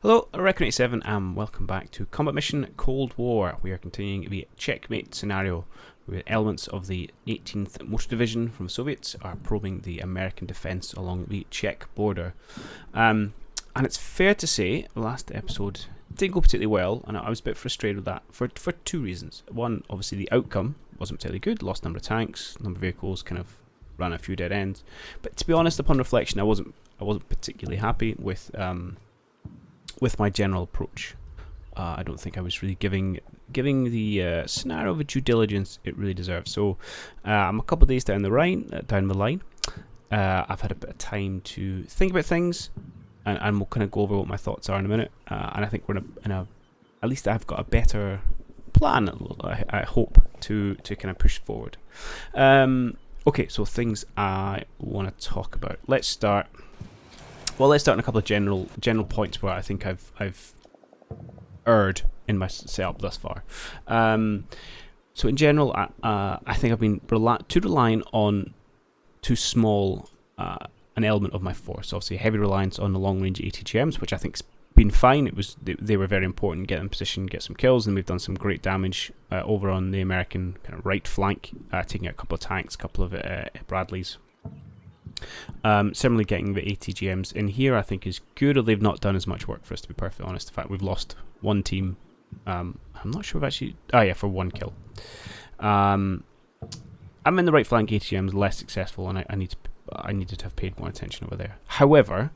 Hello, Recon87 and welcome back to Combat Mission Cold War. We are continuing the Czechmate scenario where elements of the 18th Motor Division from the Soviets are probing the American defence along the Czech border. And it's fair to say the last episode didn't go particularly well, and I was a bit frustrated with that for two reasons. One, obviously the outcome wasn't particularly good, lost number of tanks, number of vehicles, kind of ran a few dead ends. But to be honest, upon reflection, I wasn't particularly happy with my general approach. I don't think I was really giving the scenario the due diligence it really deserves. So I'm a couple of days down the line. I've had a bit of time to think about things, and we'll kind of go over what my thoughts are in a minute. And I think we're in a at least I've got a better plan, I hope, to kind of push forward. Okay, so things I want to talk about. Let's start on a couple of general points where I think I've erred in my setup thus far. So in general, I think I've been too reliant on too small an element of my force. Obviously, a heavy reliance on the long-range ATGMs, which I think's been fine. They were very important. Get in position, get some kills, and we've done some great damage over on the American kind of right flank, taking out a couple of tanks, a couple of Bradleys. Similarly, getting the ATGMs in here I think is good, or they've not done as much work for us, to be perfectly honest. In fact, we've lost one team. I'm not sure if actually... for one kill. I'm in the right flank. ATGMs less successful, and I needed to have paid more attention over there. However,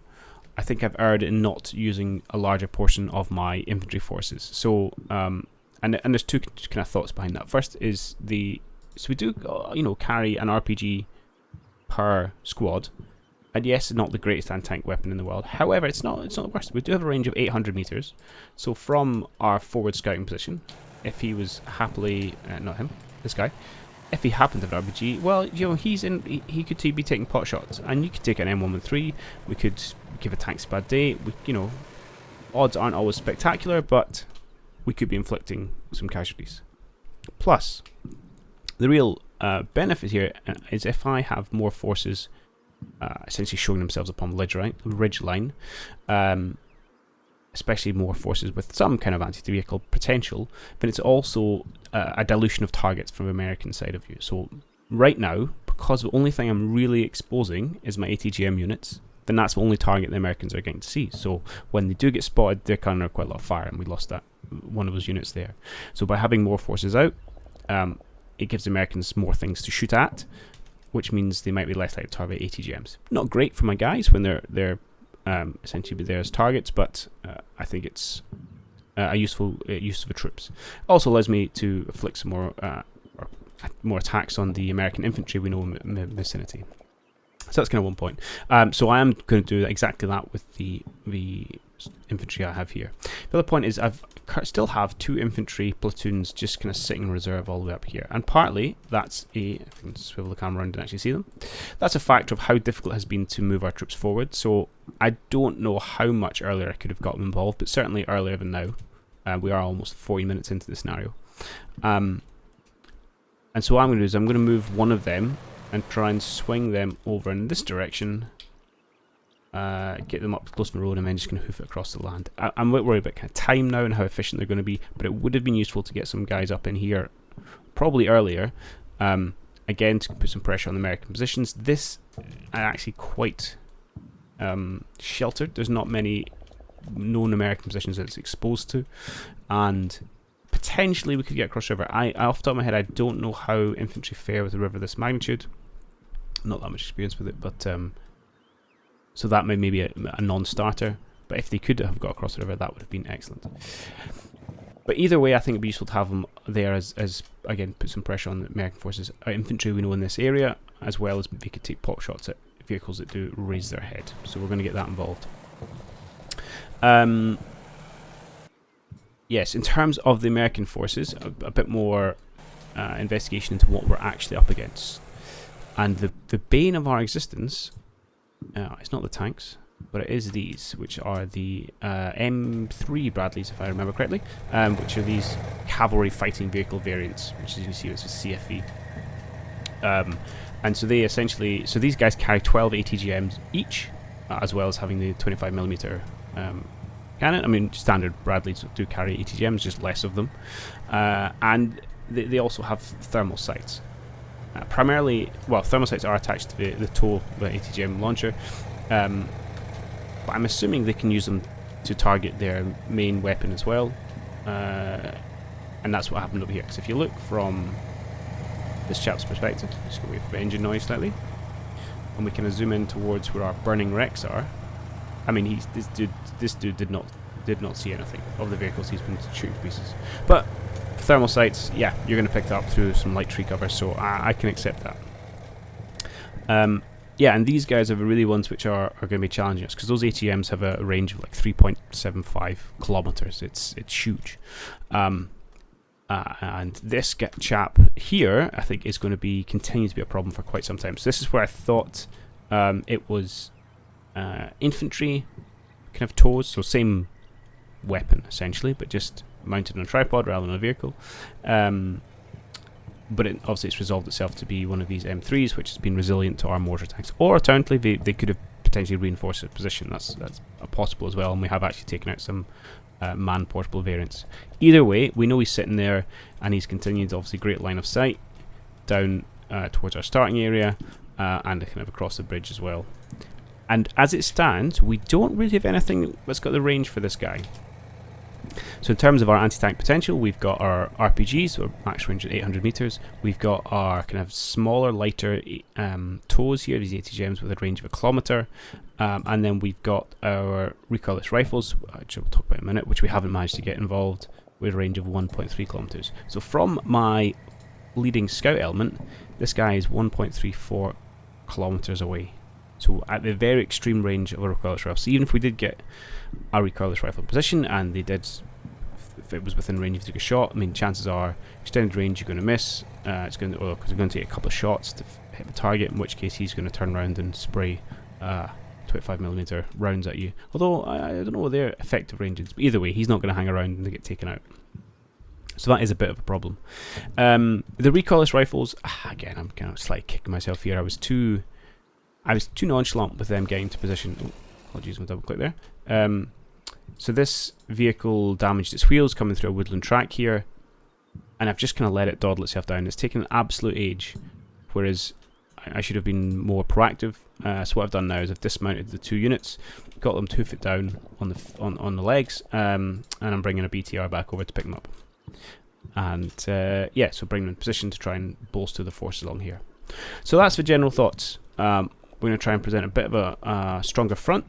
I think I've erred in not using a larger portion of my infantry forces. So, and there's two kind of thoughts behind that. First is so we do carry an RPG per squad, and yes, it's not the greatest anti-tank weapon in the world. However, it's not the worst. We do have a range of 800 meters. So from our forward scouting position, if he was happily not him, this guy, if he happened to have an RPG, well, he could be taking pot shots, and you could take an M113. We could give a tank a bad day. Odds aren't always spectacular, but we could be inflicting some casualties. Plus, the real benefit here is if I have more forces essentially showing themselves upon the ridge line, especially more forces with some kind of anti-vehicle potential, then it's also a dilution of targets from the American side of you. So right now, because the only thing I'm really exposing is my ATGM units, then that's the only target the Americans are getting to see. So when they do get spotted, they're kind of quite a lot of fire, and we lost that one of those units there. So by having more forces out, it gives the Americans more things to shoot at, which means they might be less likely to target ATGMs. Not great for my guys when they're essentially there as targets, but I think it's a useful use of the troops. Also allows me to afflict some more attacks on the American infantry we know in the vicinity. So that's kind of one point. So I am going to do exactly that with the infantry I have here. The other point is still have two infantry platoons just kind of sitting in reserve all the way up here, and partly that's if I can swivel the camera around and actually see them, that's a factor of how difficult it has been to move our troops forward. So I don't know how much earlier I could have got them involved, but certainly earlier than now. We are almost 40 minutes into the scenario, and so what I'm going to do is I'm going to move one of them and try and swing them over in this direction, get them up close to the road, and then just going to hoof it across the land. I'm a bit worried about kind of time now and how efficient they're going to be, but it would have been useful to get some guys up in here probably earlier, again to put some pressure on the American positions. This are actually quite sheltered. There's not many known American positions that it's exposed to, and potentially we could get across river. Off the top of my head, I don't know how infantry fare with a river this magnitude. Not that much experience with it, but so that may be a non-starter. But if they could have got across the river, that would have been excellent. But either way, I think it'd be useful to have them there as again, put some pressure on the American forces. Infantry we know in this area, as well as they could take pot shots at vehicles that do raise their head. So we're going to get that involved. Yes, in terms of the American forces, a bit more investigation into what we're actually up against. And the bane of our existence, it's not the tanks, but it is these, which are the M3 Bradleys, if I remember correctly, which are these cavalry fighting vehicle variants, which as you can see is a CFE. And so they essentially, these guys carry 12 ATGMs each, as well as having the 25mm cannon. I mean, standard Bradleys do carry ATGMs, just less of them. And they also have thermal sights. Primarily, well, thermal sights are attached to the toe, the ATGM launcher. But I'm assuming they can use them to target their main weapon as well. And that's what happened over here. Because if you look from this chap's perspective, just go away from engine noise slightly, and we kind of zoom in towards where our burning wrecks are. I mean, this dude did not see anything of the vehicles he's been shooting to pieces. But thermal sights, yeah, you're going to pick that up through some light tree cover, so I can accept that. Yeah, and these guys are really ones which are going to be challenging us, because those ATMs have a range of like 3.75 kilometers. It's huge. And this chap here, I think, is going to continue to be a problem for quite some time. So this is where I thought it was infantry kind of toes, so same weapon essentially, but just mounted on a tripod rather than a vehicle. But obviously it's resolved itself to be one of these M3s, which has been resilient to our mortar tanks. Or alternatively, they could have potentially reinforced its position. That's possible as well, and we have actually taken out some man-portable variants. Either way, we know he's sitting there, and he's continued, obviously, great line of sight down towards our starting area, and kind of across the bridge as well. And as it stands, we don't really have anything that's got the range for this guy. So in terms of our anti-tank potential, we've got our RPGs, so max range at 800 meters. We've got our kind of smaller, lighter toes here, these ATGMs with a range of 1 kilometer. And then we've got our recoilless rifles, which we'll talk about in a minute, which we haven't managed to get involved, with a range of 1.3 kilometers. So from my leading scout element, this guy is 1.34 kilometers away. So at the very extreme range of a recoilless rifle. So even if we did get a recoilless rifle position and they did, if it was within range of take a shot, I mean, chances are extended range you're going to miss. It's going to, because they're going to take a couple of shots to hit the target, in which case he's going to turn around and spray 25mm rounds at you. Although I don't know what their effective range is, but either way, he's not going to hang around and they get taken out. So that is a bit of a problem. The recoilless rifles, again, I'm kind of slightly kicking myself here. I was too nonchalant with them getting to position. Oh, apologies, I'm going to double click there. So this vehicle damaged its wheels coming through a woodland track here, and I've just kind of let it dawdle itself down. It's taken an absolute age, whereas I should have been more proactive. So what I've done now is I've dismounted the 2 units, got them 2 foot down on the legs, and I'm bringing a BTR back over to pick them up. And yeah, so bring them in position to try and bolster the forces along here. So that's the general thoughts. We're going to try and present a bit of a stronger front,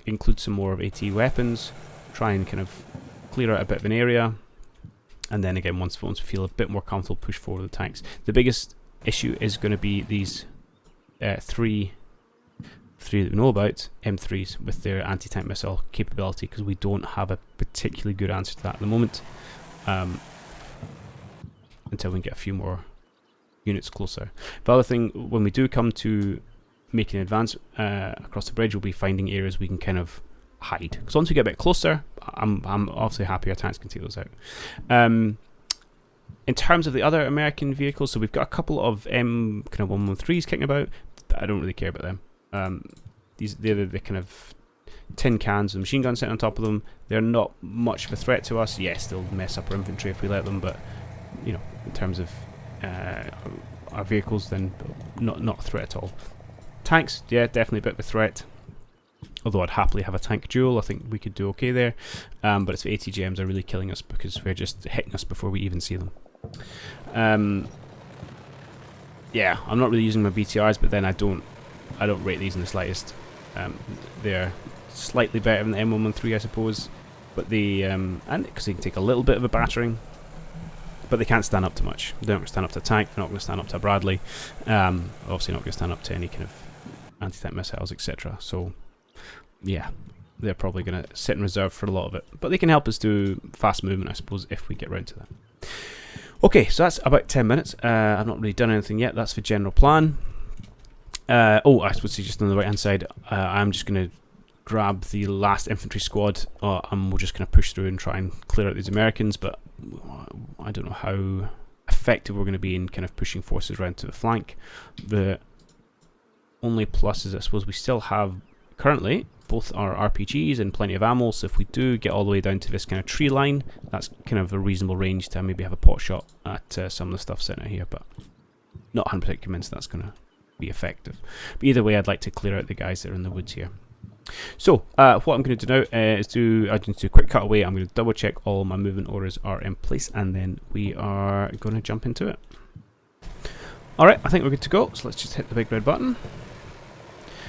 include some more of AT weapons, try and kind of clear out a bit of an area, and then again, once we feel a bit more comfortable, push forward the tanks. The biggest issue is going to be these three that we know about, M3s, with their anti-tank missile capability, because we don't have a particularly good answer to that at the moment, until we can get a few more units closer. The other thing, when we do come to making an advance across the bridge, we'll be finding areas we can kind of hide. Because once we get a bit closer, I'm obviously happy our tanks can take those out. In terms of the other American vehicles, so we've got a couple of kind of 113s kicking about. I don't really care about them. They're the kind of tin cans with machine guns sitting on top of them. They're not much of a threat to us. Yes, they'll mess up our infantry if we let them, but you know, in terms of our vehicles, then not a threat at all. Tanks, yeah, definitely a bit of a threat. Although I'd happily have a tank duel, I think we could do okay there. But it's the ATGMs are really killing us because they're just hitting us before we even see them. Yeah, I'm not really using my BTRs, but then I don't rate these in the slightest. They're slightly better than the M113, I suppose, but and because they can take a little bit of a battering, but they can't stand up to much. They're not going to stand up to a tank. They're not going to stand up to a Bradley. Obviously not going to stand up to any kind of anti-tank missiles, etc. So yeah, they're probably going to sit in reserve for a lot of it, but they can help us do fast movement, I suppose, if we get round to that. Okay, so that's about 10 minutes. I've not really done anything yet. That's the general plan. Oh, I suppose just on the right hand side, I'm just going to grab the last infantry squad, and we're just going to push through and try and clear out these Americans, but I don't know how effective we're going to be in kind of pushing forces around to the flank. The only plus is, I suppose, we still have currently both are RPGs and plenty of ammo, so if we do get all the way down to this kind of tree line, that's kind of a reasonable range to maybe have a pot shot at some of the stuff sitting out here, but not 100% convinced that's going to be effective. But either way, I'd like to clear out the guys that are in the woods here. So, what I'm going to do now is do a quick cutaway. I'm going to double check all my movement orders are in place, and then we are going to jump into it. Alright, I think we're good to go, so let's just hit the big red button.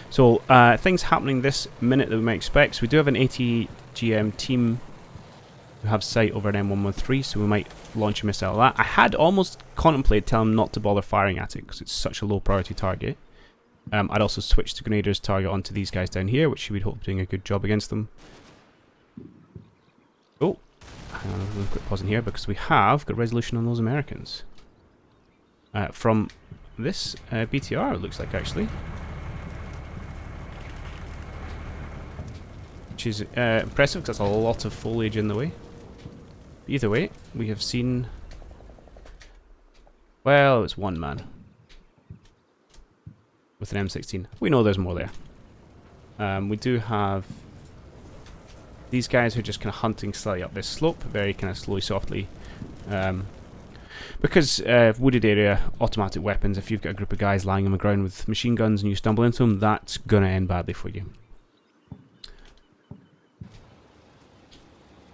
So, things happening this minute that we might expect. So we do have an ATGM team who have sight over an M113, so we might launch a missile at that. I had almost contemplated telling them not to bother firing at it, because it's such a low priority target. I'd also switch the grenaders target onto these guys down here, which we'd hope to be doing a good job against them. Oh, hang on, a quick pause in here, because we have got resolution on those Americans. From this BTR, it looks like, actually. Which is impressive, because that's a lot of foliage in the way. Either way, we have seen... Well, it's one man. With an M16. We know there's more there. We do have... These guys who are just kind of hunting slightly up this slope, very kind of slowly, softly. Because wooded area, automatic weapons, if you've got a group of guys lying on the ground with machine guns and you stumble into them, that's going to end badly for you.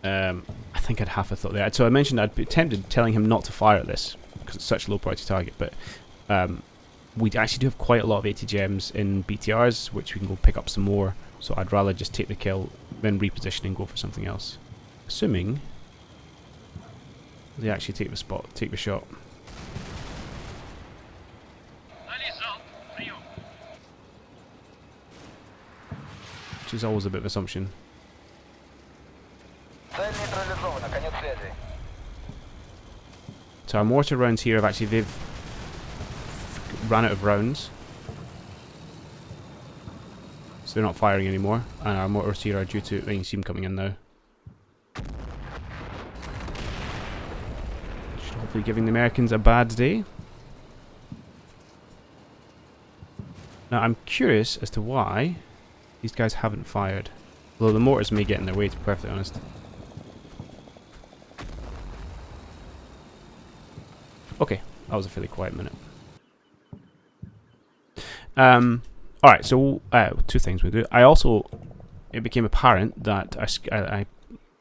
I think I'd half a thought there. So I mentioned I'd be tempted telling him not to fire at this, because it's such a low priority target, but we actually do have quite a lot of ATGMs in BTRs, which we can go pick up some more, so I'd rather just take the kill, then reposition and go for something else. Assuming they actually take the shot. Which is always a bit of assumption. So our mortar rounds here they've ran out of rounds. So they're not firing anymore. And our mortars here are due to... you see them coming in now. Should hopefully giving the Americans a bad day. Now I'm curious as to why these guys haven't fired. Although the mortars may get in their way, to be perfectly honest. Okay, that was a fairly quiet minute. Alright, so two things we do. It became apparent that I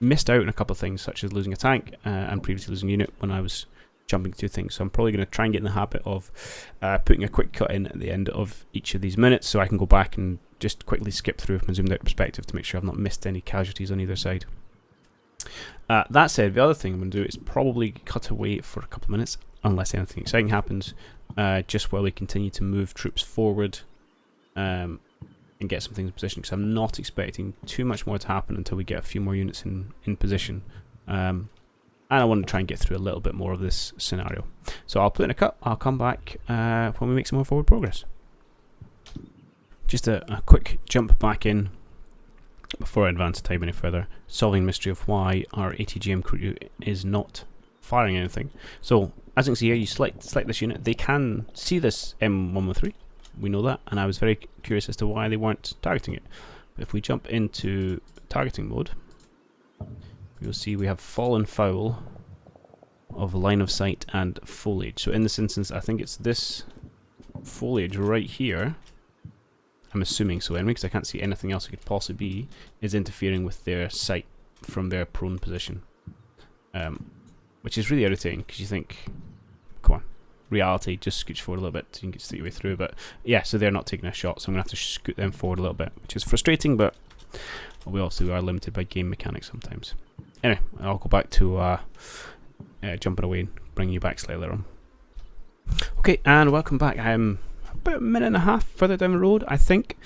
missed out on a couple of things, such as losing a tank and previously losing a unit when I was jumping to things. So I'm probably going to try and get in the habit of putting a quick cut in at the end of each of these minutes, so I can go back and just quickly skip through from a zoomed out perspective to make sure I've not missed any casualties on either side. That said, the other thing I'm going to do is probably cut away for a couple of minutes, unless anything exciting happens, just while we continue to move troops forward and get some things in position, because I'm not expecting too much more to happen until we get a few more units in position. And I want to try and get through a little bit more of this scenario. So I'll put in a cut, I'll come back when we make some more forward progress. Just a quick jump back in before I advance time any further, solving the mystery of why our ATGM crew is not firing anything. So, as you can see here, you select this unit, they can see this M113, we know that, and I was very curious as to why they weren't targeting it. But if we jump into targeting mode, you'll see we have fallen foul of line of sight and foliage. So in this instance, I think it's this foliage right here, I'm assuming so anyway, because I can't see anything else it could possibly be, is interfering with their sight from their prone position. Which is really irritating, because you think, come on, reality, just scooch forward a little bit so you can get your way through. But yeah, so they're not taking a shot, so I'm going to have to scoot them forward a little bit, which is frustrating, but we also are limited by game mechanics sometimes. Anyway, I'll go back to jumping away and bring you back slightly later on. Okay, and welcome back. I'm about a minute and a half further down the road, I think.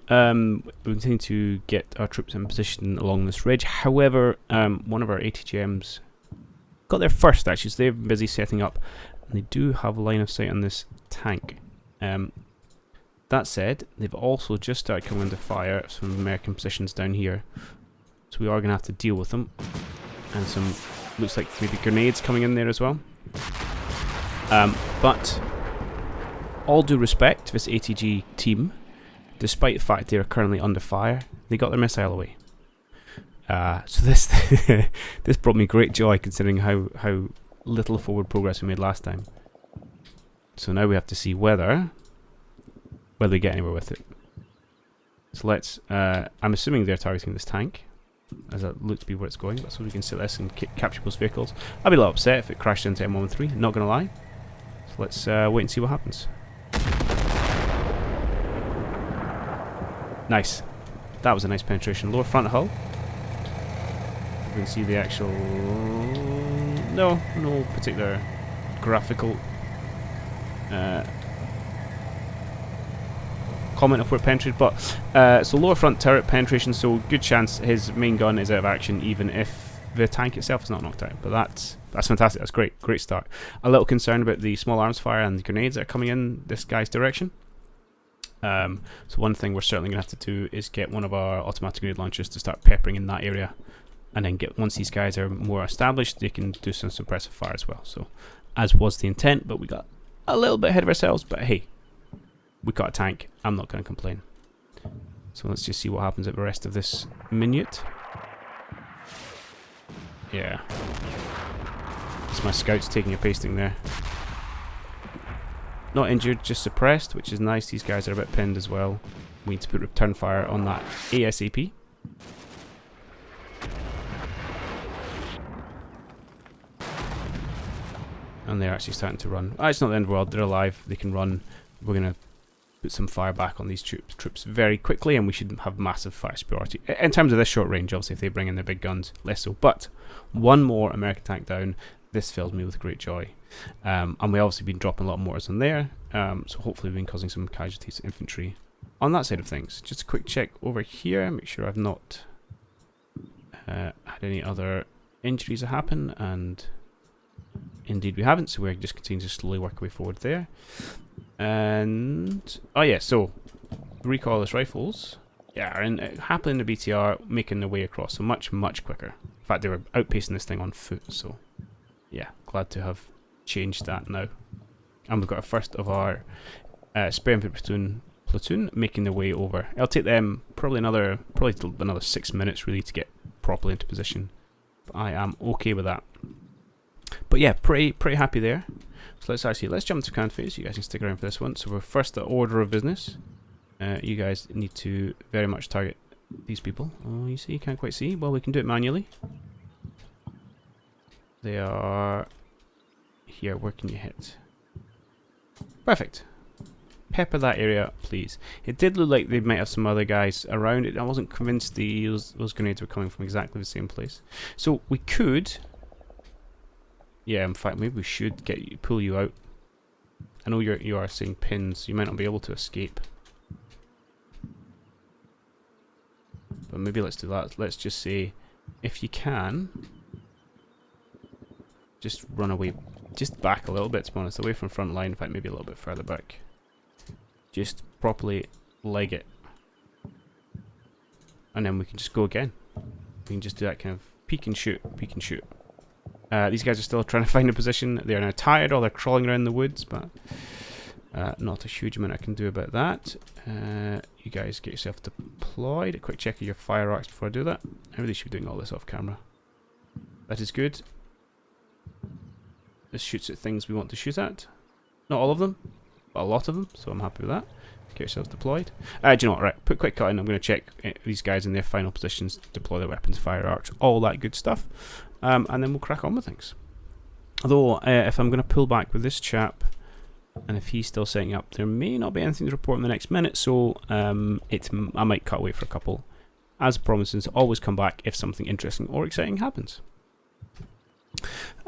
We continue to get our troops in position along this ridge. However, one of our ATGMs got there first, actually, so they've been busy setting up, and they do have a line of sight on this tank. That said, they've also just started coming into fire some American positions down here, so we are going to have to deal with them, and some, looks like maybe grenades coming in there as well. But all due respect to this ATG team, despite the fact they are currently under fire, they got their missile away. So this this brought me great joy, considering how little forward progress we made last time. So now we have to see whether we get anywhere with it. So let's, I'm assuming they're targeting this tank, as that looks to be where it's going. So we can sit this and capture those vehicles. I'd be a little upset if it crashed into M113, not gonna lie. So let's wait and see what happens. Nice. That was a nice penetration. Lower front hull. You can see the actual... No particular graphical comment of where it penetrated, but so lower front turret penetration, so good chance his main gun is out of action even if the tank itself is not knocked out. But that's fantastic. That's great start. A little concerned about the small arms fire and the grenades that are coming in this guy's direction. So one thing we're certainly going to have to do is get one of our automatic grenade launchers to start peppering in that area, and then once these guys are more established, they can do some suppressive fire as well. So as was the intent, but we got a little bit ahead of ourselves, but hey, we got a tank. I'm not going to complain. So let's just see what happens at the rest of this minute. Yeah. It's my scouts taking a pasting there. Not injured, just suppressed, which is nice. These guys are a bit pinned as well. We need to put return fire on that ASAP. And they're actually starting to run. It's not the end of the world. They're alive. They can run. We're going to put some fire back on these troops very quickly, and we should have massive fire superiority. In terms of this short range, obviously, if they bring in their big guns, less so. But one more American tank down. This fills me with great joy. And we obviously been dropping a lot of mortars on there. So hopefully we've been causing some casualties to infantry on that side of things. Just a quick check over here. Make sure I've not had any other injuries that happen. And... indeed we haven't, so we're just continuing to slowly work our way forward there. And oh yeah, so recoilless rifles, yeah, are happily in the BTR, making their way across, so much quicker. In fact, they were outpacing this thing on foot, so yeah, glad to have changed that now. And we've got a first of our spare infantry platoon making their way over. It'll take them probably another 6 minutes really to get properly into position, but I am okay with that. But yeah, pretty happy there. So let's jump to command phase. You guys can stick around for this one. So we're first, the order of business. You guys need to very much target these people. Oh, you see, you can't quite see. Well, we can do it manually. They are here. Where can you hit? Perfect. Pepper that area, please. It did look like they might have some other guys around it. I wasn't convinced those grenades were coming from exactly the same place. So we could... yeah, in fact, maybe we should pull you out. I know you are seeing pins. You might not be able to escape. But maybe let's do that. Let's just say, if you can, just run away. Just back a little bit, to be honest. Away from front line. In fact, maybe a little bit further back. Just properly leg it. And then we can just go again. We can just do that kind of peek and shoot, peek and shoot. These guys are still trying to find a position. They are now tired, or they're crawling around the woods, but not a huge amount I can do about that. You guys get yourself deployed. A quick check of your fire arcs before I do that. I really should be doing all this off camera. That is good. This shoots at things we want to shoot at. Not all of them, but a lot of them, so I'm happy with that. Get yourselves deployed. Do you know what? Right, put quick cut in. I'm going to check these guys in their final positions, deploy their weapons, fire arcs, all that good stuff. And then we'll crack on with things. Although, if I'm going to pull back with this chap, and if he's still setting up, there may not be anything to report in the next minute, so I might cut away for a couple. As promises, always come back if something interesting or exciting happens.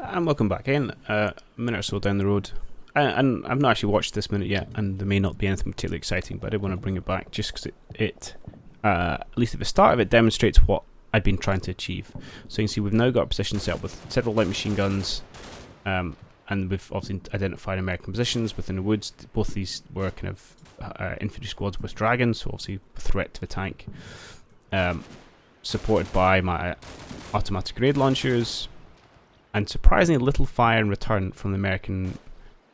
And welcome back in. A minute or so down the road. And I've not actually watched this minute yet, and there may not be anything particularly exciting, but I did want to bring it back just because it at least at the start of it, demonstrates what I'd been trying to achieve. So you can see we've now got a position set up with several light machine guns, and we've obviously identified American positions within the woods. Both these were kind of infantry squads with dragons, so obviously a threat to the tank. Supported by my automatic grenade launchers, and surprisingly little fire in return from the American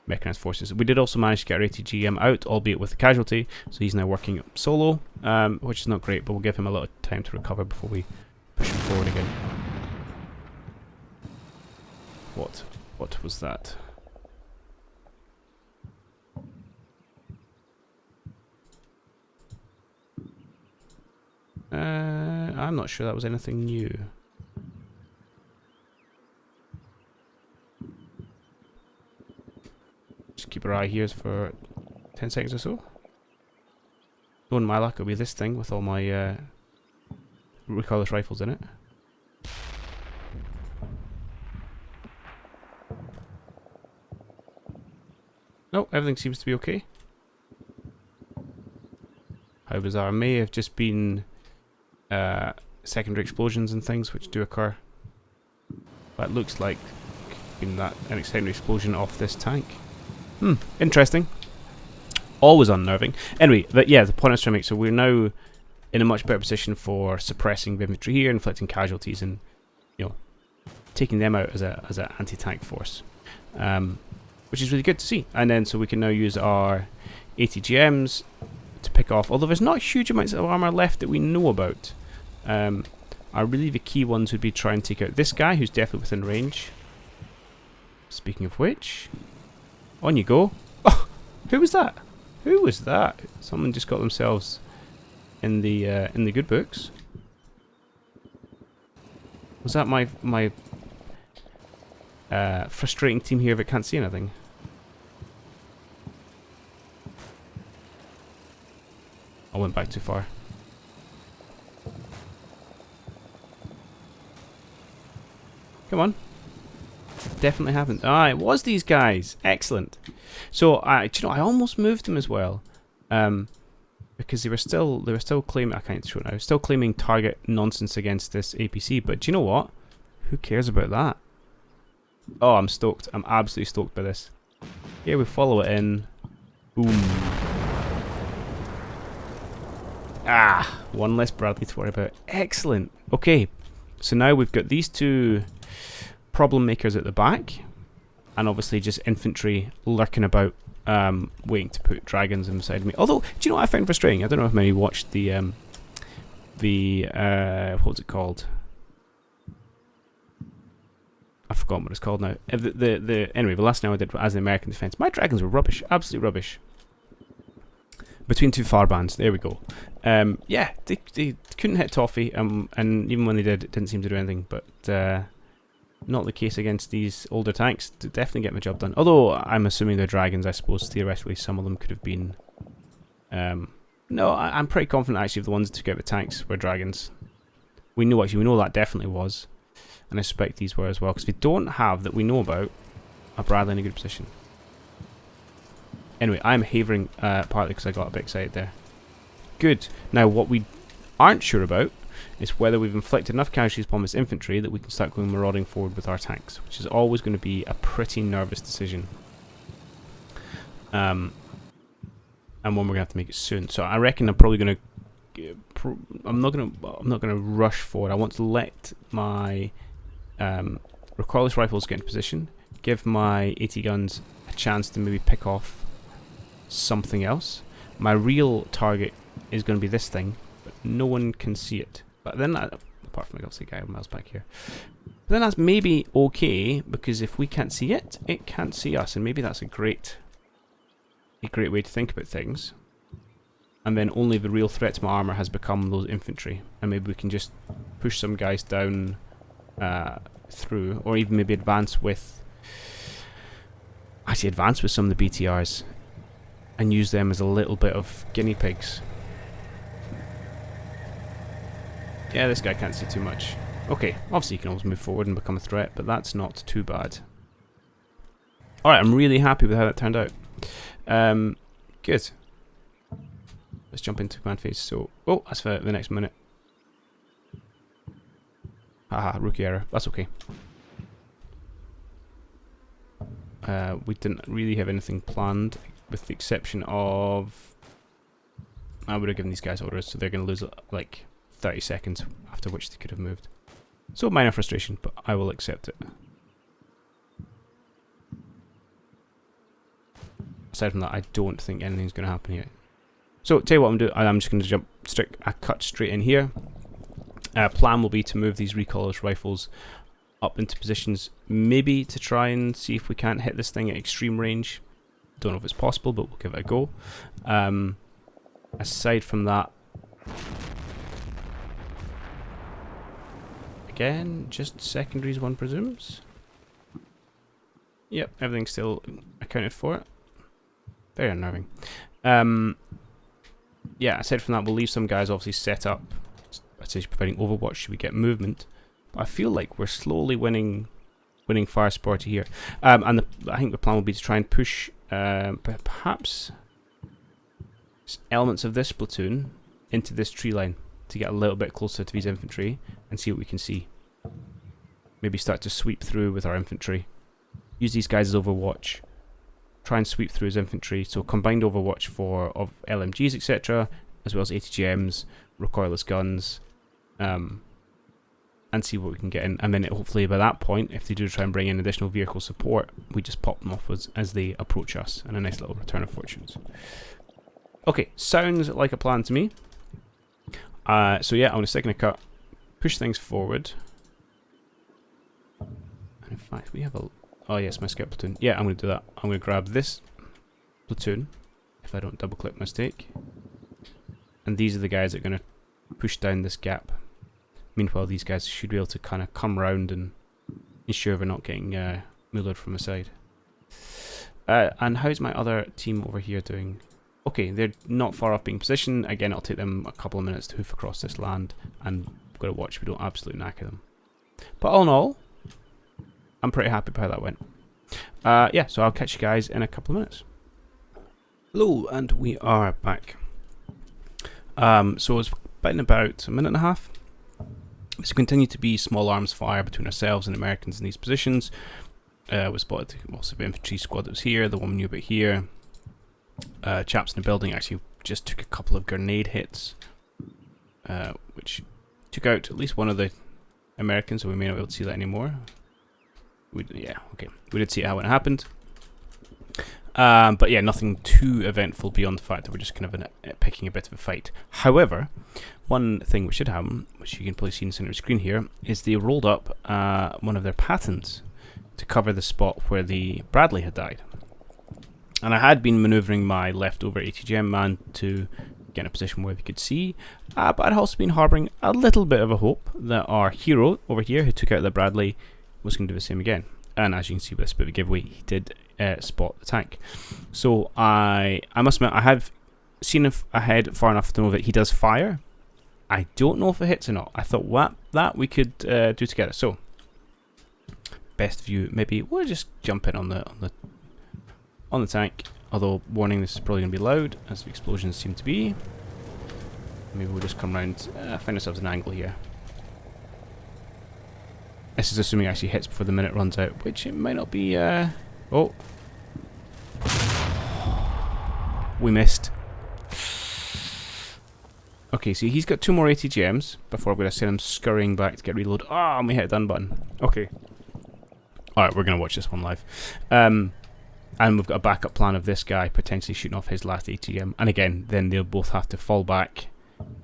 mechanized forces. We did also manage to get our ATGM out, albeit with a casualty, so he's now working solo, which is not great, but we'll give him a little time to recover before we push him forward again. What was that? I'm not sure that was anything new. Just keep our eye here for 10 seconds or so. Knowing my luck, it'll be this thing with all my recoilless rifles in it. No, everything seems to be okay. How bizarre. May have just been secondary explosions and things which do occur. That looks like been that an secondary explosion off this tank. Interesting. Always unnerving. Anyway, but yeah, the point I was trying to make, so we're now in a much better position for suppressing the infantry here, inflicting casualties, and taking them out as an anti-tank force, which is really good to see. And then so we can now use our ATGMs to pick off, although there's not huge amounts of armor left that we know about. Really the key ones would be try and take out this guy, who's definitely within range. Speaking of which, on you go. Oh, who was that? Who was that? Someone just got themselves in the good books. Was that my frustrating team here that can't see anything? I went back too far. Come on. Definitely haven't. Ah, it was these guys. Excellent. So, do you know, I almost moved them as well, because they were still claiming. I can't show it now. Still claiming target nonsense against this APC. But do you know what? Who cares about that? Oh, I'm stoked. I'm absolutely stoked by this. Here we follow it in. Boom. Ah, one less Bradley to worry about. Excellent. Okay, so now we've got these two problem makers at the back, and obviously just infantry lurking about, waiting to put dragons inside me. Although, do you know what I found frustrating? I don't know if many watched the what's it called? I've forgotten what it's called now. Anyway, the last now I did as the American defense. My dragons were rubbish, absolutely rubbish. Between two farbands, there we go. Yeah, they couldn't hit Toffee, and even when they did, it didn't seem to do anything. But not the case against these older tanks. To definitely get my job done. Although I'm assuming they're dragons, I suppose theoretically some of them could have been. No, I'm pretty confident actually the ones that took out the tanks were dragons. We know that definitely was, and I suspect these were as well. Because we don't have that we know about a Bradley in a good position. Anyway, I'm havering partly because I got a bit excited there. Good. Now, what we aren't sure about is whether we've inflicted enough casualties upon this infantry that we can start going marauding forward with our tanks, which is always going to be a pretty nervous decision. And one we're going to have to make it soon. So I reckon I'm probably going to... I'm not going to rush forward. I want to let my recoilless rifles get into position, give my AT guns a chance to maybe pick off something else. My real target is going to be this thing, but no one can see it. But then, apart from the obviously guy miles back here, but then that's maybe okay, because if we can't see it, it can't see us, and maybe that's a great way to think about things. And then only the real threat to my armor has become those infantry, and maybe we can just push some guys down through, or even maybe advance with some of the BTRs. And use them as a little bit of guinea pigs. Yeah, this guy can't see too much. Okay, obviously you can always move forward and become a threat, but that's not too bad. Alright, I'm really happy with how that turned out. Good. Let's jump into command phase. So, oh, that's for the next minute. Haha, rookie error. That's okay. We didn't really have anything planned, with the exception of... I would have given these guys orders, so they're going to lose like 30 seconds, after which they could have moved. So minor frustration, but I will accept it. aside from that, I don't think anything's going to happen here. So, tell you what I'm doing. I'm just going to cut straight in here. Plan will be to move these recolorless rifles up into positions, maybe to try and see if we can't hit this thing at extreme range. Don't know if it's possible, but we'll give it a go. Aside from that, again, just secondaries, one presumes. Yep, everything's still accounted for. Very unnerving. Yeah, aside from that, we'll leave some guys obviously set up. I'd say providing overwatch should we get movement. But I feel like we're slowly winning fire support here. And I think the plan will be to try and push perhaps elements of this platoon into this tree line to get a little bit closer to these infantry and see what we can see. Maybe start to sweep through with our infantry. Use these guys as overwatch. Try and sweep through his infantry. So combined overwatch of LMGs, etc., as well as ATGMs, recoilless guns, and see what we can get in. And then hopefully by that point, if they do try and bring in additional vehicle support, we just pop them off as they approach us, and a nice little return of fortunes. Okay, sounds like a plan to me. So yeah, I'm going to stick in a cut, push things forward. And in fact, we have a... Oh yes, my scout platoon. Yeah, I'm going to do that. I'm going to grab this platoon, if I don't double click mistake. And these are the guys that are going to push down this gap. Meanwhile, these guys should be able to kind of come round and ensure we're not getting mullered from the side. And how's my other team over here doing? Okay, they're not far off being positioned. Again, it'll take them a couple of minutes to hoof across this land, and we've got to watch we don't absolutely knacker them. But all in all, I'm pretty happy with how that went. Yeah, so I'll catch you guys in a couple of minutes. Hello, and we are back. So it's been about a minute and a half. It's continued to be small arms fire between ourselves and Americans in these positions. We spotted also the infantry squad that was here, the one we knew about here. Chaps in the building actually just took a couple of grenade hits, which took out at least one of the Americans, so we may not be able to see that anymore. Yeah, okay. We did see how it happened. But yeah, nothing too eventful beyond the fact that we're just kind of picking a bit of a fight. However, one thing which should happen, which you can probably see in the center of the screen here, is they rolled up one of their Patents to cover the spot where the Bradley had died. And I had been manoeuvring my leftover ATGM man to get in a position where we could see, but I'd also been harbouring a little bit of a hope that our hero over here, who took out the Bradley, was going to do the same again. And as you can see with this bit of a giveaway, he did spot the tank. So I must admit, I have seen ahead far enough to know that he does fire. I don't know if it hits or not. I thought that we could do together. So best view, maybe we'll just jump in on the tank. Although warning, this is probably going to be loud as the explosions seem to be. Maybe we'll just come around, find ourselves an angle here. This is assuming it actually hits before the minute runs out, which it might not be. Oh. We missed. Okay, so he's got 2 more ATGMs before I'm going to send him scurrying back to get reload. Ah, and we hit a done button. Okay. Alright, we're going to watch this one live. And we've got a backup plan of this guy potentially shooting off his last ATGM. And again, then they'll both have to fall back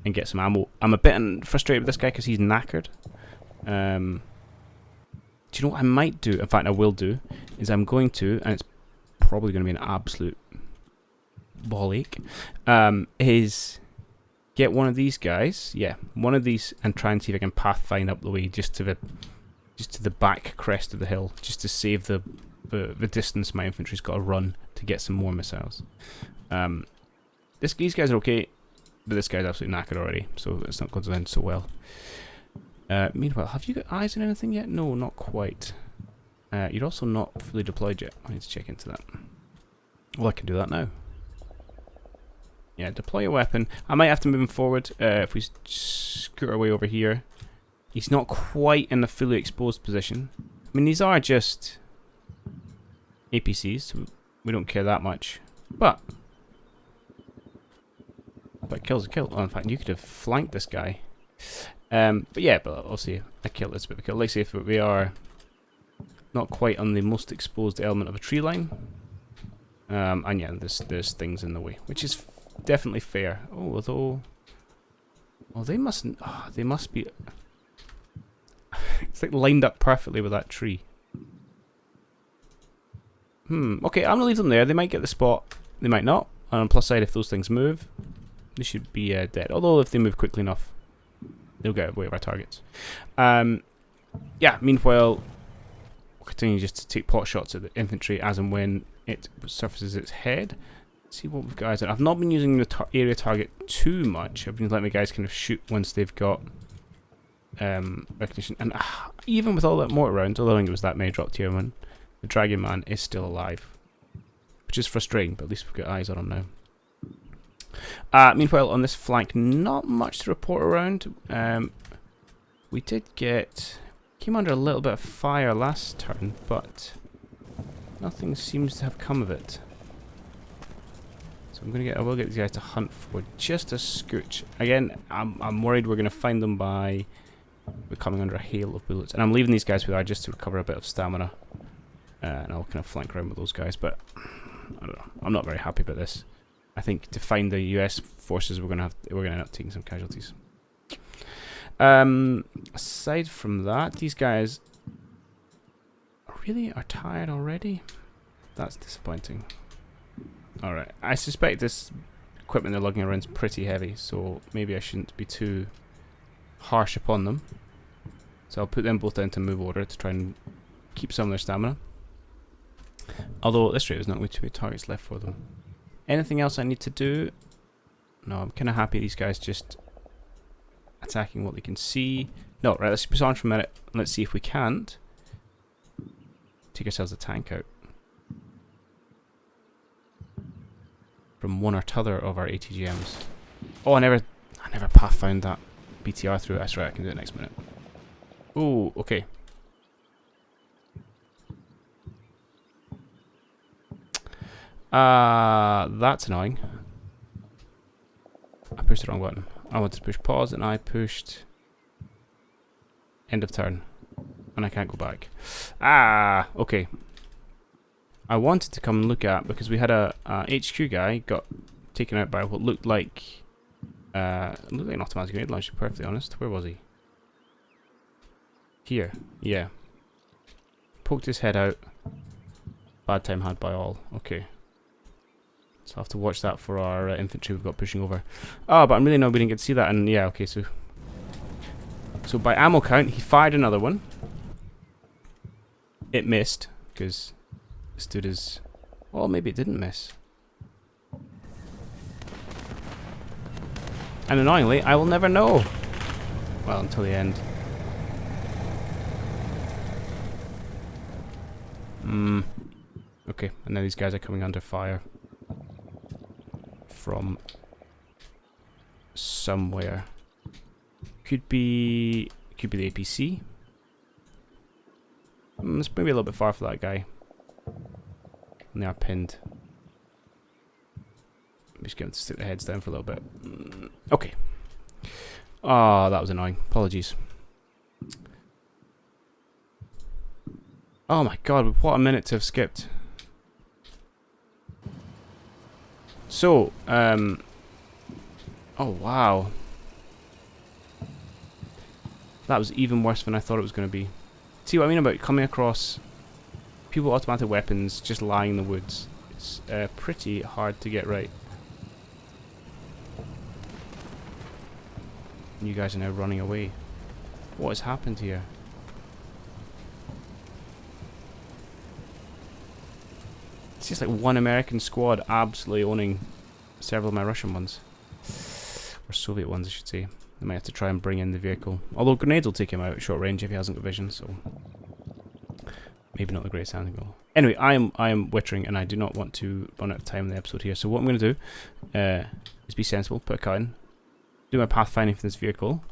and get some ammo. I'm a bit frustrated with this guy because he's knackered. Do you know what I might do? In fact, I will do. Is I'm going to, and it's probably going to be an absolute ball ache, is get one of these guys, yeah, one of these, and try and see if I can pathfind up the way just to the back crest of the hill, just to save the distance my infantry's got to run to get some more missiles. These guys are okay, but this guy's absolutely knackered already, so it's not going to end so well. Meanwhile, have you got eyes on anything yet? No, not quite. You're also not fully deployed yet. I need to check into that. Well, I can do that now. Yeah, deploy a weapon. I might have to move him forward if we scoot our way over here. He's not quite in a fully exposed position. I mean, these are just APCs, so we don't care that much. But kill's a kill. Oh, in fact, you could have flanked this guy. But yeah, but I'll see. A kill is a bit of a kill. Let's see if we are not quite on the most exposed element of a tree line. And yeah, there's things in the way, which is definitely fair. Oh, although, well, they mustn't. Oh, they must be. It's like lined up perfectly with that tree. Okay, I'm gonna leave them there. They might get the spot. They might not. And on the plus side, if those things move, they should be dead. Although if they move quickly enough, they'll get away with our targets. Yeah. Meanwhile, we'll continue just to take pot shots at the infantry as and when it surfaces its head. Let's see what we've got. I've not been using the area target too much. I've been letting my guys kind of shoot once they've got recognition. And even with all that mortar rounds, although I think it was that many dropped here, man, the Dragon Man is still alive, which is frustrating. But at least we've got eyes on him now. Meanwhile, on this flank, not much to report around. We did came under a little bit of fire last turn, but nothing seems to have come of it. So I will get these guys to hunt for just a scooch. Again, I'm worried we're going to find them by coming under a hail of bullets, and I'm leaving these guys with I just to recover a bit of stamina, and I'll kind of flank around with those guys. But I don't know. I'm not very happy about this. I think to find the US forces, we're gonna end up taking some casualties. Aside from that, these guys really are tired already. That's disappointing. Alright, I suspect this equipment they're lugging around is pretty heavy, so maybe I shouldn't be too harsh upon them. So I'll put them both down to move order to try and keep some of their stamina. Although at this rate there's not going to be too many targets left for them. Anything else I need to do? No, I'm kind of happy these guys just attacking what they can see. No, right, let's push on for a minute. Let's see if we can't take ourselves a tank out from one or t'other of our ATGMs. Oh, I never path found that BTR through it. That's right, I can do it next minute. Ooh, okay. That's annoying. I pushed the wrong button. I wanted to push pause and I pushed end of turn. And I can't go back. Okay. I wanted to come and look at, because we had a HQ guy got taken out by what looked like an automatic grenade launcher, to be perfectly honest. Where was he? Here. Yeah. Poked his head out. Bad time had by all. Okay. So I'll have to watch that for our infantry we've got pushing over. Oh, but I'm really not we didn't get to see that. And yeah, okay, so by ammo count, he fired another one. It missed, because it stood as... Well, maybe it didn't miss. And annoyingly, I will never know. Well, until the end. Okay, and now these guys are coming under fire from somewhere. Could be the APC. It's maybe a little bit far for that guy. And they are pinned. I'm just going to stick their heads down for a little bit. Okay. Oh, that was annoying. Apologies. Oh my god, what a minute to have skipped. So, oh wow. That was even worse than I thought it was going to be. See what I mean about coming across people with automatic weapons just lying in the woods? It's pretty hard to get right. You guys are now running away. What has happened here? It's just like one American squad absolutely owning several of my Russian ones. Or Soviet ones, I should say. I might have to try and bring in the vehicle. Although grenades will take him out at short range if he hasn't got vision, so... Maybe not the greatest sounding goal. Anyway, I am wittering and I do not want to run out of time in the episode here. So what I'm going to do is be sensible, put a cut in, do my pathfinding for this vehicle,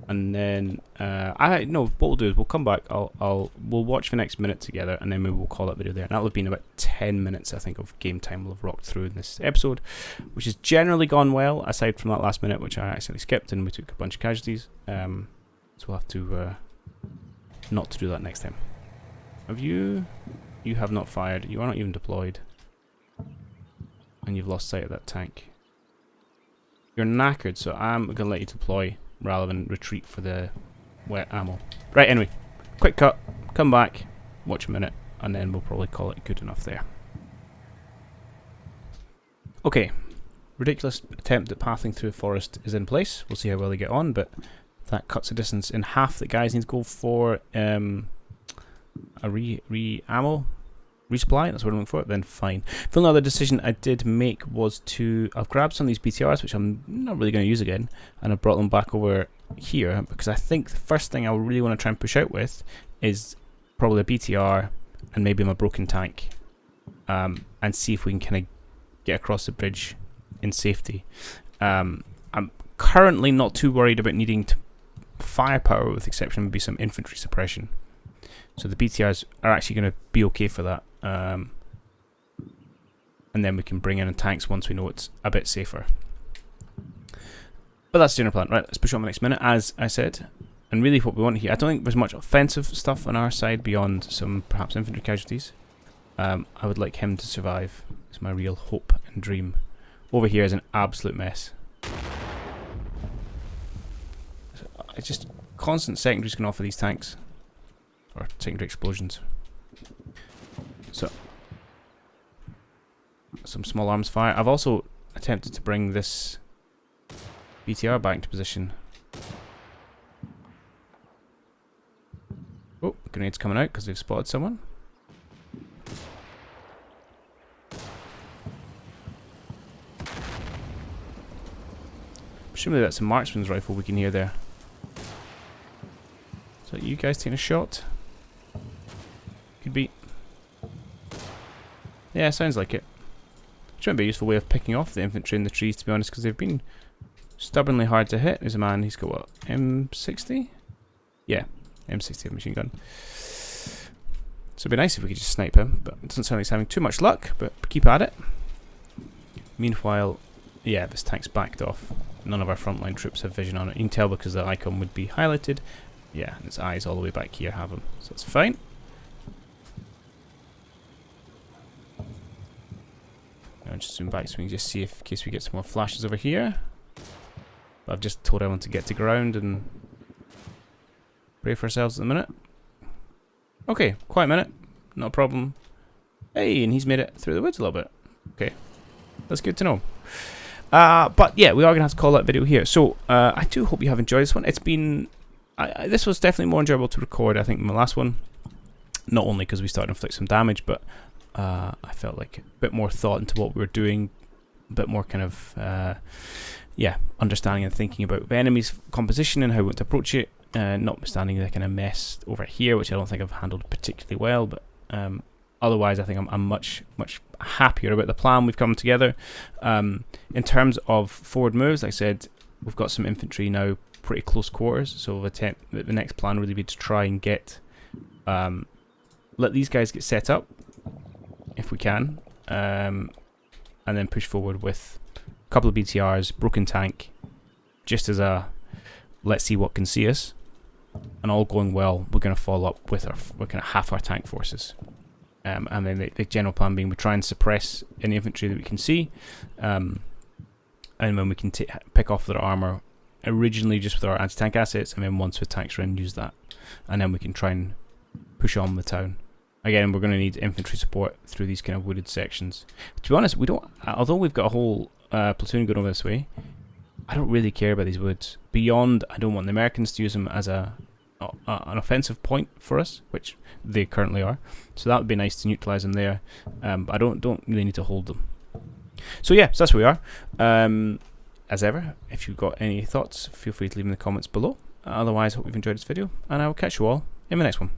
and then what we'll do is we'll come back. We'll watch the next minute together, and then maybe we'll call that video there. And that'll have been about 10 minutes, I think, of game time we'll have rocked through in this episode, which has generally gone well, aside from that last minute, which I accidentally skipped, and we took a bunch of casualties. So we'll have to not to do that next time. Have you? You have not fired. You are not even deployed. and you've lost sight of that tank. You're knackered, so I'm going to let you deploy rather than retreat for the wet ammo. Right, anyway, quick cut, come back, watch a minute, and then we'll probably call it good enough there. Okay, ridiculous attempt at pathing through a forest is in place. We'll see how well they get on, but that cuts the distance in half. The guys need to go for a ammo resupply. That's what I'm looking for. Then fine. The only other decision I did make was to I've grabbed some of these BTRs, which I'm not really going to use again, and I've brought them back over here because I think the first thing I really want to try and push out with is probably a BTR and maybe my broken tank, and see if we can kind of get across the bridge in safety. I'm currently not too worried about needing to firepower, with the exception of maybe some infantry suppression. So the BTRs are actually going to be okay for that. And then we can bring in tanks once we know it's a bit safer. But that's the general plan. Right, let's push on the next minute, as I said. And really what we want here, I don't think there's much offensive stuff on our side beyond some perhaps infantry casualties. I would like him to survive. It's my real hope and dream. Over here is an absolute mess. It's just constant secondaries going off of these tanks. Or secondary explosions. So, some small arms fire. I've also attempted to bring this BTR back into position. Oh, grenades coming out because they've spotted someone. Presumably that's a marksman's rifle we can hear there. So you guys taking a shot? Could be. Yeah, sounds like it. Which might be a useful way of picking off the infantry in the trees, to be honest, because they've been stubbornly hard to hit. There's a man, he's got what, M60? Yeah, M60 machine gun. So it'd be nice if we could just snipe him, but it doesn't sound like he's having too much luck, but keep at it. Meanwhile, yeah, this tank's backed off. None of our frontline troops have vision on it. You can tell because the icon would be highlighted. Yeah, and its eyes all the way back here have them, so that's fine. I'll just zoom back so we can just see if, in case we get some more flashes over here. But I've just told everyone to get to ground and pray for ourselves at the minute. Okay, quiet minute, not a problem. Hey, and he's made it through the woods a little bit. Okay, that's good to know. But yeah, we are going to have to call that video here. So I do hope you have enjoyed this one. It's been... this was definitely more enjoyable to record, I think, than the last one. Not only because we started to inflict some damage, but I felt like a bit more thought into what we were doing, a bit more kind of, yeah, understanding and thinking about the enemy's composition and how we want to approach it, notwithstanding the kind of mess over here, which I don't think I've handled particularly well, but otherwise I think I'm much happier about the plan we've come together. In terms of forward moves, like I said, we've got some infantry now pretty close quarters, so the next plan would really be to try and get let these guys get set up if we can, and then push forward with a couple of BTRs, broken tank, just as a let's see what can see us, and all going well we're going to follow up with we're kind of half our tank forces, and then the general plan being we try and suppress any infantry that we can see, and when we can pick off their armour originally just with our anti-tank assets, and then once the tanks are in, use that, and then we can try and push on the town. Again, we're going to need infantry support through these kind of wooded sections. To be honest, we don't. Although we've got a whole platoon going over this way, I don't really care about these woods. Beyond, I don't want the Americans to use them as an offensive point for us, which they currently are. So that would be nice to neutralise them there. But I don't really need to hold them. So yeah, so that's where we are. As ever, if you've got any thoughts, feel free to leave them in the comments below. Otherwise, I hope you've enjoyed this video, and I will catch you all in the next one.